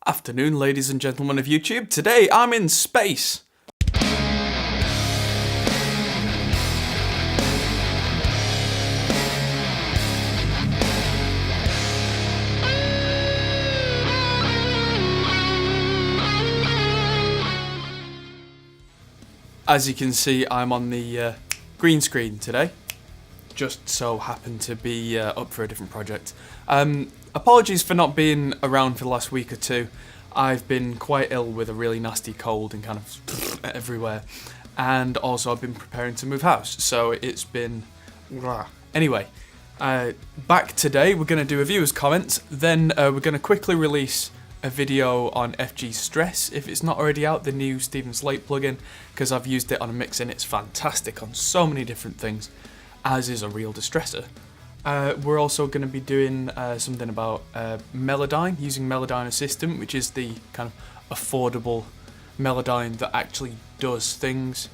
Afternoon, ladies and gentlemen of YouTube. Today I'm in space. As you can see, I'm on the green screen today. Just so happened to be up for a different project. Apologies for not being around for the last week or two. I've been quite ill with a really nasty cold and kind of everywhere. And also I've been preparing to move house, so it's been... Anyway, back today, we're going to do a viewer's comments, then we're going to quickly release a video on FG Stress, if it's not already out, the new Steven Slate plugin, because I've used it on a mix and it's fantastic on so many different things, as is a real distressor. We're also going to be doing something about Melodyne, using Melodyne Assistant, which is the kind of affordable Melodyne that actually does things.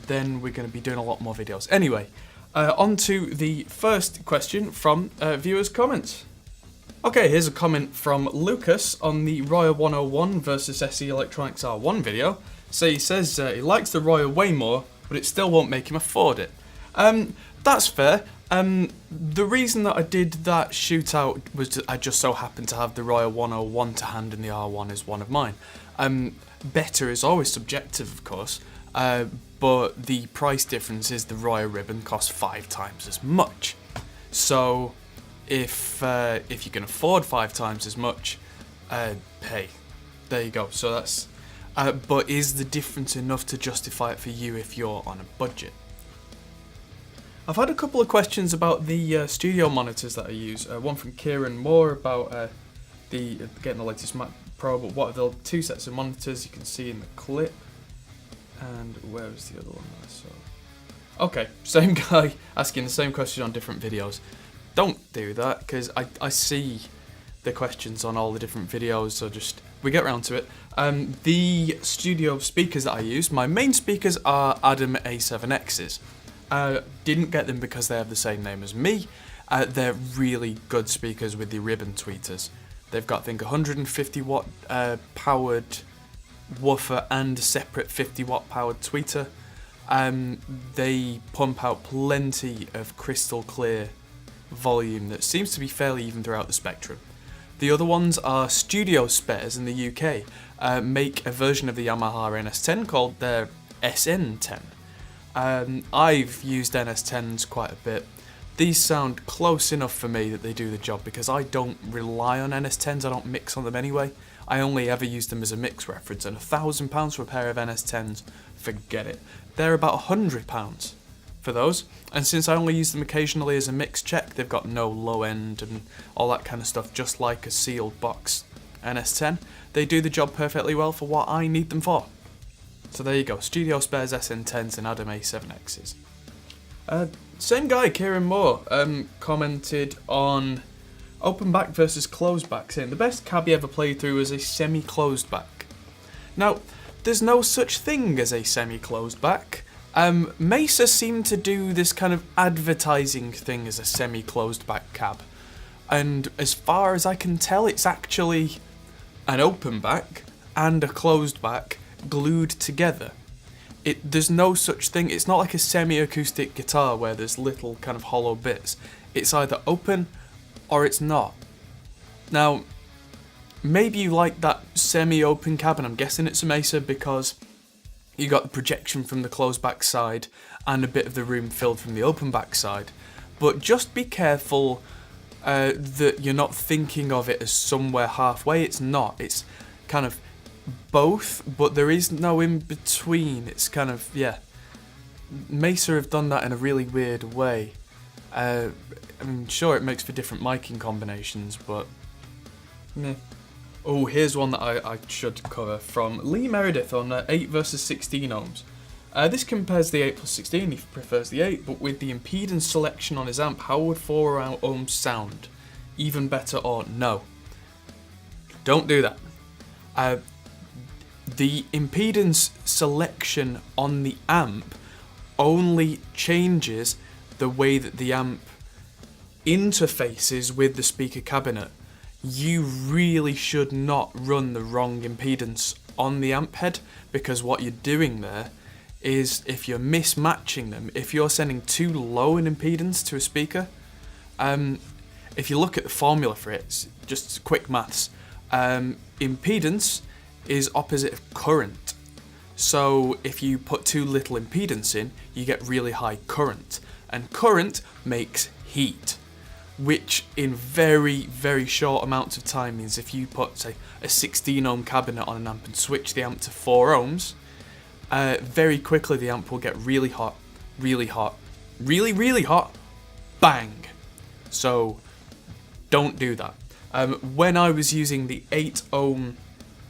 Then we're going to be doing a lot more videos. Anyway, on to the first question from viewers' comments. Okay, here's a comment from Lucas on the Roya 101 versus SE Electronics R1 video. So he says he likes the Roya way more, but it still won't make him afford it. That's fair. The reason that I did that shootout was that I just so happened to have the Roya 101 to hand and the R1 is one of mine. Better is always subjective, of course, but the price difference is the Roya ribbon costs 5 times as much. So if you can afford 5 times as much, hey, there you go. So that's. But is the difference enough to justify it for you if you're on a budget? I've had a couple of questions about the studio monitors that I use. One from Kieran Moore about getting the latest Mac Pro, but what are the 2 sets of monitors you can see in the clip? And where was the other one that I saw? Okay, same guy asking the same question on different videos. Don't do that, because I see the questions on all the different videos, so we get around to it. The studio speakers that I use, my main speakers are Adam A7Xs. Didn't get them because they have the same name as me. They're really good speakers with the ribbon tweeters. They've got, I think, 150 watt powered woofer and a separate 50 watt powered tweeter. They pump out plenty of crystal clear volume that seems to be fairly even throughout the spectrum. The other ones are Studio Spares in the UK. Make a version of the Yamaha NS10 called their SN10. I've used NS10s quite a bit. These sound close enough for me that they do the job because I don't rely on NS10s, I don't mix on them anyway. I only ever use them as a mix reference, and £1,000 for a pair of NS10s, forget it. They're about £100 for those, and since I only use them occasionally as a mix check, they've got no low end and all that kind of stuff, just like a sealed box NS10. They do the job perfectly well for what I need them for. So there you go, Studio Spares SN10s and Adam A7Xs. Same guy, Kieran Moore, commented on Openback versus Closedback, saying the best cab he ever played through was a semi-closed back. Now, there's no such thing as a semi-closed back. Mesa seemed to do this kind of advertising thing as a semi-closed back cab. And as far as I can tell, it's actually an open back and a closed back glued together. There's no such thing. It's not like a semi-acoustic guitar where there's little kind of hollow bits. It's either open or it's not. Now, maybe you like that semi-open cab, and I'm guessing it's a Mesa because you got the projection from the closed back side and a bit of the room filled from the open back side. But just be careful that you're not thinking of it as somewhere halfway. It's not. It's kind of both, but there is no in between. It's kind of, yeah. Mesa have done that in a really weird way. I mean, sure, it makes for different miking combinations, but meh. Oh, here's one that I should cover from Lee Meredith on 8 versus 16 ohms. This compares the 8 plus 16, he prefers the 8, but with the impedance selection on his amp, how would 4 ohms sound? Even better or no? Don't do that. The impedance selection on the amp only changes the way that the amp interfaces with the speaker cabinet. you really should not run the wrong impedance on the amp head, because what you're doing there is, if you're mismatching them, if you're sending too low an impedance to a speaker, if you look at the formula for it, it's just quick maths, impedance is opposite of current. So if you put too little impedance in, you get really high current, and current makes heat, which in very, very short amounts of time means if you put, say, a 16 ohm cabinet on an amp and switch the amp to 4 ohms, very quickly the amp will get really hot, really hot, really, really hot, bang. So don't do that. When I was using the 8 ohm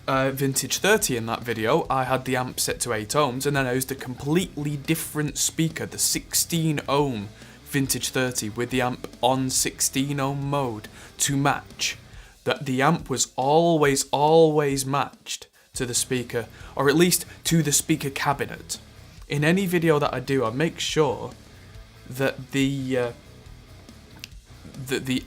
Vintage 30 in that video, I had the amp set to 8 ohms, and then I used a completely different speaker, the 16 ohm Vintage 30, with the amp on 16 ohm mode to match. That the amp was always matched to the speaker, or at least to the speaker cabinet. In any video that I do, I make sure that the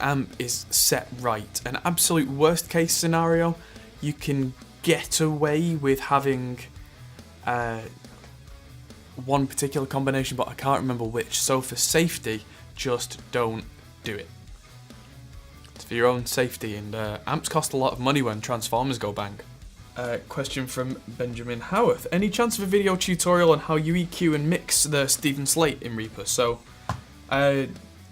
amp is set right. An absolute worst case scenario, you can get away with having one particular combination, but I can't remember which. So for safety, just don't do it. It's for your own safety, and amps cost a lot of money when transformers go bang. Question from Benjamin Howarth. Any chance of a video tutorial on how you EQ and mix the Stephen Slate in Reaper? So,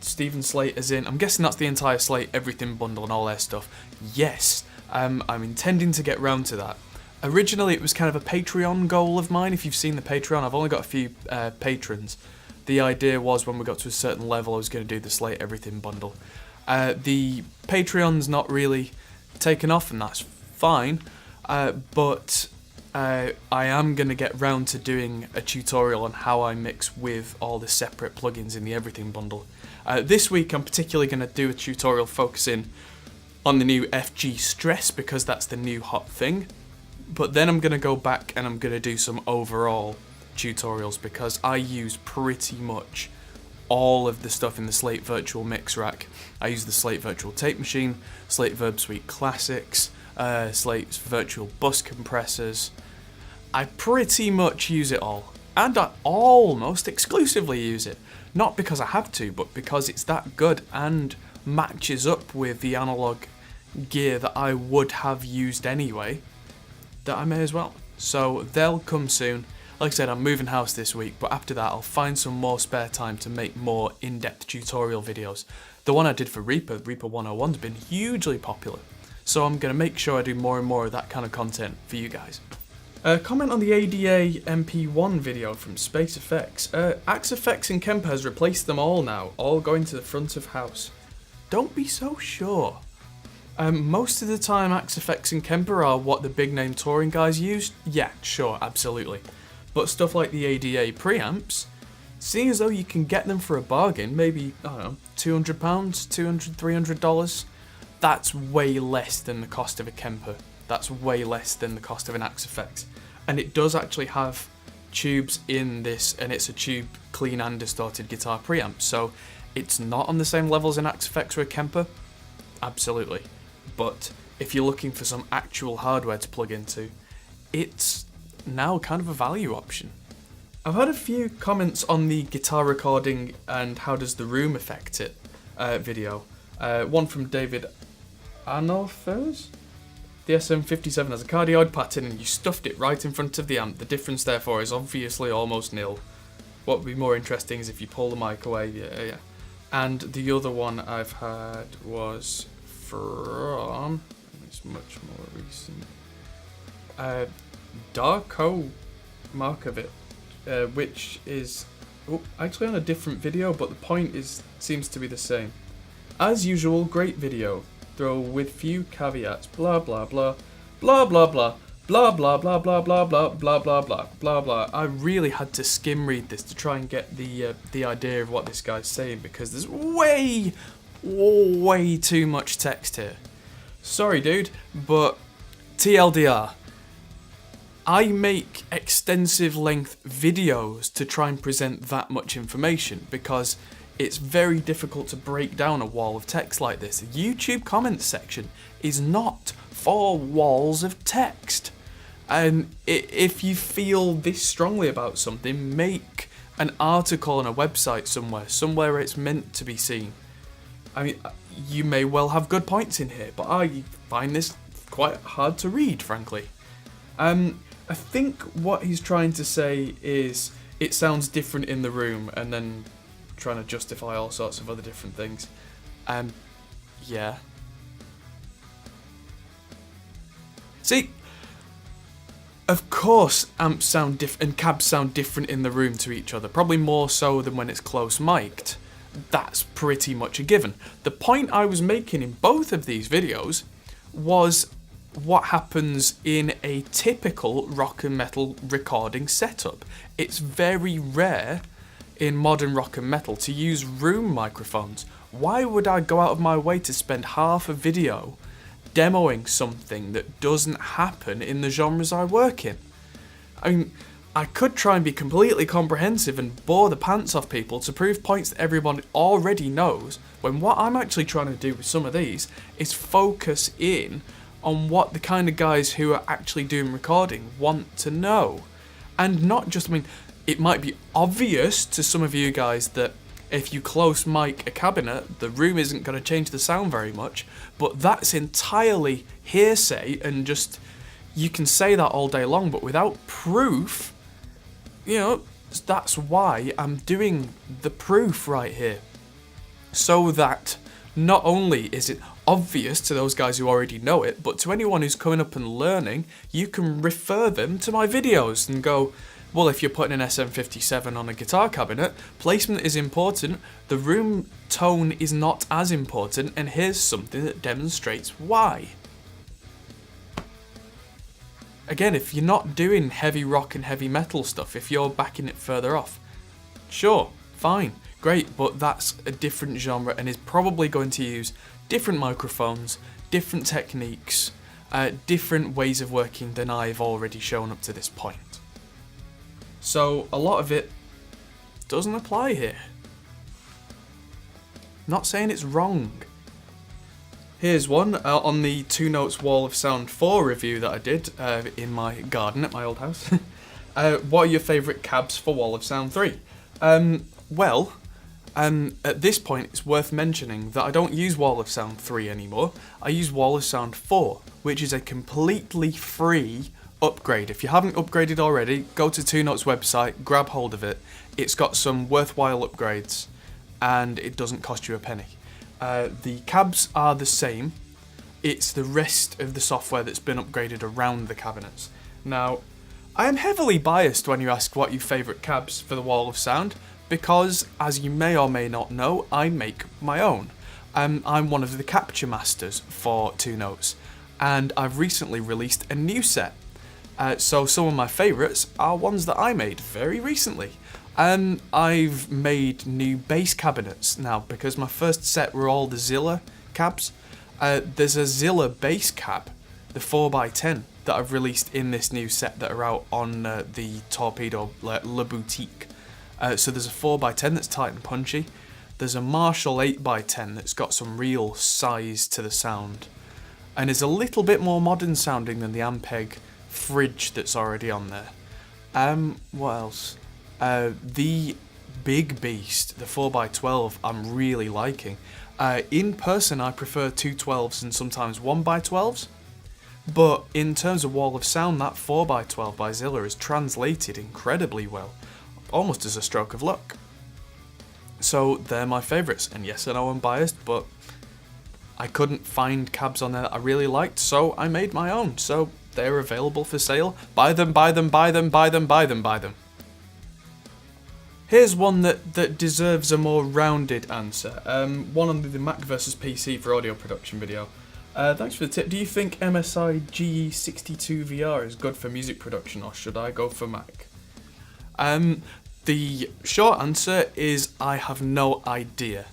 Stephen Slate as in, I'm guessing that's the entire Slate Everything bundle and all their stuff. Yes, I'm intending to get round to that. Originally it was kind of a Patreon goal of mine. If you've seen the Patreon, I've only got a few patrons. The idea was when we got to a certain level I was going to do the Slate Everything bundle. The Patreon's not really taken off, and that's fine, but I am going to get round to doing a tutorial on how I mix with all the separate plugins in the Everything bundle. This week I'm particularly going to do a tutorial focusing on the new FG Stress, because that's the new hot thing. But then I'm going to go back and I'm going to do some overall tutorials, because I use pretty much all of the stuff in the Slate Virtual Mix Rack. I use the Slate Virtual Tape Machine, Slate Verb Suite Classics, Slate's Virtual Bus Compressors. I pretty much use it all, and I almost exclusively use it. Not because I have to, but because it's that good and matches up with the analog gear that I would have used anyway, that I may as well. So they'll come soon. Like I said, I'm moving house this week, but after that I'll find some more spare time to make more in-depth tutorial videos. The one I did for Reaper 101's been hugely popular, so I'm going to make sure I do more and more of that kind of content for you guys. Comment on the ADA MP1 video from Space Effects. Axe Effects and Kemper has replaced them all now, all going to the front of house. Don't be so sure. Most of the time Axe Effects and Kemper are what the big name touring guys use. Yeah, sure, absolutely. But stuff like the ADA preamps, seeing as though you can get them for a bargain, maybe, I don't know, £200, $200, $300, that's way less than the cost of a Kemper. That's way less than the cost of an Axe Effects. And it does actually have tubes in this, and it's a tube clean and distorted guitar preamp, so it's not on the same level as an Axe Effects or a Kemper, absolutely. But if you're looking for some actual hardware to plug into, it's now kind of a value option. I've had a few comments on the guitar recording and how does the room affect it video. One from David Arnolfers. The SM57 has a cardioid pattern and you stuffed it right in front of the amp. The difference therefore is obviously almost nil. What would be more interesting is if you pull the mic away. Yeah. And the other one I've had was from, it's much more recent, Darko Markovic, which is actually on a different video, but the point seems to be the same. As usual, great video, though with few caveats. Blah blah blah, blah blah blah, blah blah blah blah blah blah blah blah blah blah blah. I really had to skim read this to try and get the idea of what this guy's saying, because there's way too much text here. Sorry, dude, but TLDR. I make extensive length videos to try and present that much information, because it's very difficult to break down a wall of text like this. The YouTube comments section is not for walls of text. And if you feel this strongly about something, make an article on a website somewhere it's meant to be seen. I mean, you may well have good points in here, but I find this quite hard to read, frankly. I think what he's trying to say is it sounds different in the room, and then trying to justify all sorts of other different things. Yeah. See, of course amps sound different and cabs sound different in the room to each other, probably more so than when it's close mic'd. That's pretty much a given. The point I was making in both of these videos was what happens in a typical rock and metal recording setup. It's very rare in modern rock and metal to use room microphones. Why would I go out of my way to spend half a video demoing something that doesn't happen in the genres I work in? I mean, I could try and be completely comprehensive and bore the pants off people to prove points that everyone already knows, when what I'm actually trying to do with some of these is focus in on what the kind of guys who are actually doing recording want to know. And not just, I mean, it might be obvious to some of you guys that if you close mic a cabinet, the room isn't going to change the sound very much, but that's entirely hearsay, and just, you can say that all day long, but without proof, you know, that's why I'm doing the proof right here. So that not only is it obvious to those guys who already know it, but to anyone who's coming up and learning, you can refer them to my videos and go, well, if you're putting an SM57 on a guitar cabinet, placement is important, the room tone is not as important, and here's something that demonstrates why. Again, if you're not doing heavy rock and heavy metal stuff, if you're backing it further off, sure, fine, great, but that's a different genre and is probably going to use different microphones, different techniques, different ways of working than I've already shown up to this point. So a lot of it doesn't apply here. Not saying it's wrong. Here's one on the 2 Notes Wall of Sound 4 review that I did in my garden at my old house. What are your favourite cabs for Wall of Sound 3? At this point it's worth mentioning that I don't use Wall of Sound 3 anymore. I use Wall of Sound 4, which is a completely free upgrade. If you haven't upgraded already, go to 2 Notes website, grab hold of it. It's got some worthwhile upgrades and it doesn't cost you a penny. The cabs are the same, it's the rest of the software that's been upgraded around the cabinets. Now, I am heavily biased when you ask what your favourite cabs for the Wall of Sound, because, as you may or may not know, I make my own. I'm one of the capture masters for 2 Notes, and I've recently released a new set. So some of my favourites are ones that I made very recently. I've made new bass cabinets now, because my first set were all the Zilla cabs. There's a Zilla bass cab, the 4x10, that I've released in this new set that are out on the Torpedo La Boutique. So there's a 4x10 that's tight and punchy. There's a Marshall 8x10 that's got some real size to the sound, and is a little bit more modern sounding than the Ampeg fridge that's already on there. What else? The big beast, the 4x12, I'm really liking. In person I prefer 212s and sometimes 1x12s, but in terms of Wall of Sound, that 4x12 by Zilla is translated incredibly well, almost as a stroke of luck. So they're my favourites, and yes, I know I'm biased, but I couldn't find cabs on there that I really liked, so I made my own. So they're available for sale. Buy them, buy them, buy them, buy them, buy them, buy them. Here's one that deserves a more rounded answer. One on the Mac versus PC for audio production video. Thanks for the tip. Do you think MSI GE62 VR is good for music production, or should I go for Mac? The short answer is I have no idea.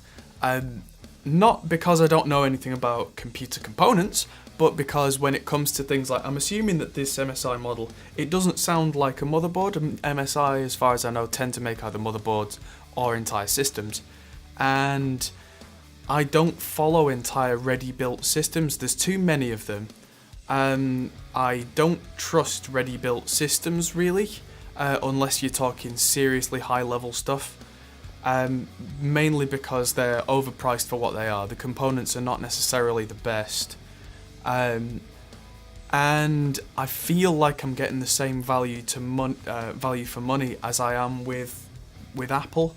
Not because I don't know anything about computer components, but because when it comes to things like, I'm assuming that this MSI model, it doesn't sound like a motherboard. MSI, as far as I know, tend to make either motherboards or entire systems. and I don't follow entire ready-built systems. There's too many of them. I don't trust ready-built systems really, unless you're talking seriously high-level stuff. Mainly because they're overpriced for what they are. The components are not necessarily the best. And I feel like I'm getting the same value for money as I am with Apple,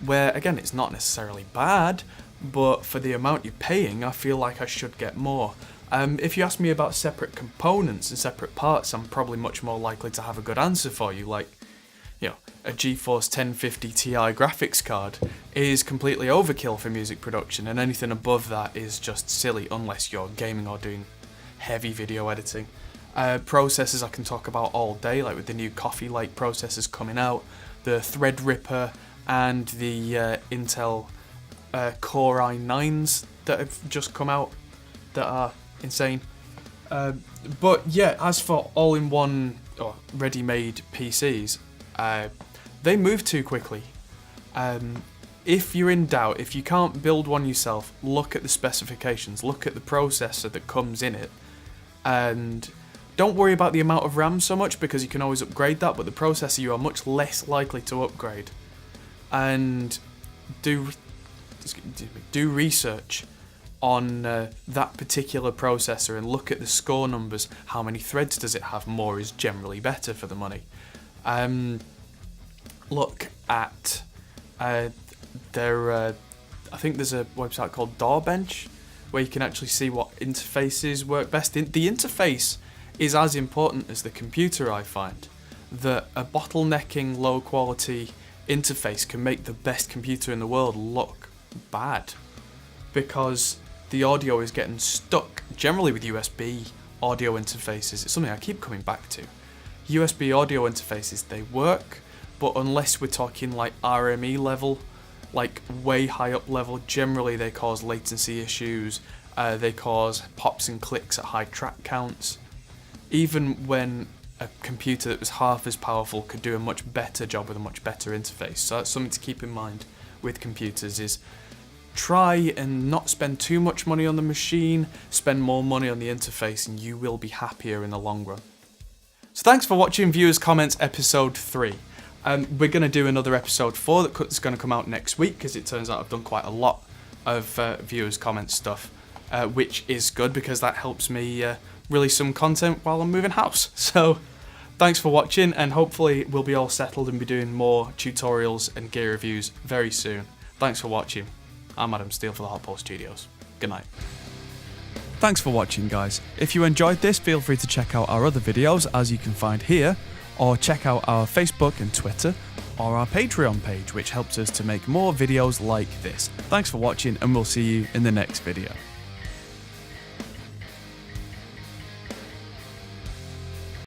where again it's not necessarily bad, but for the amount you're paying, I feel like I should get more. If you ask me about separate components and separate parts, I'm probably much more likely to have a good answer for you. Like, a GeForce 1050 Ti graphics card is completely overkill for music production, and anything above that is just silly unless you're gaming or doing heavy video editing. Processors I can talk about all day, like with the new Coffee Lake processors coming out, the Threadripper and the Intel Core i9s that have just come out that are insane. But yeah, as for all-in-one or ready-made PCs, they move too quickly. If you're in doubt, if you can't build one yourself, look at the specifications, look at the processor that comes in it, and don't worry about the amount of RAM so much because you can always upgrade that, but the processor you are much less likely to upgrade. And do research on that particular processor and look at the score numbers. How many threads does it have? More is generally better for the money. Look at I think there's a website called Doorbench where you can actually see what interfaces work best. The interface is as important as the computer, I find. That a bottlenecking, low quality interface can make the best computer in the world look bad because the audio is getting stuck, generally with USB audio interfaces. It's something I keep coming back to. USB audio interfaces, they work, but unless we're talking like RME level, like way high up level, generally they cause latency issues, they cause pops and clicks at high track counts. Even when a computer that was half as powerful could do a much better job with a much better interface. So that's something to keep in mind with computers, is try and not spend too much money on the machine, spend more money on the interface, and you will be happier in the long run. So thanks for watching Viewers Comments episode 3. We're going to do another episode 4 that's going to come out next week, because it turns out I've done quite a lot of Viewers Comments stuff, which is good because that helps me release some content while I'm moving house. So thanks for watching, and hopefully we'll be all settled and be doing more tutorials and gear reviews very soon. Thanks for watching. I'm Adam Steele for the Hot Pole Studios. Good night. Thanks for watching, guys. If you enjoyed this, feel free to check out our other videos, as you can find here, or check out our Facebook and Twitter, or our Patreon page, which helps us to make more videos like this. Thanks for watching, and we'll see you in the next video.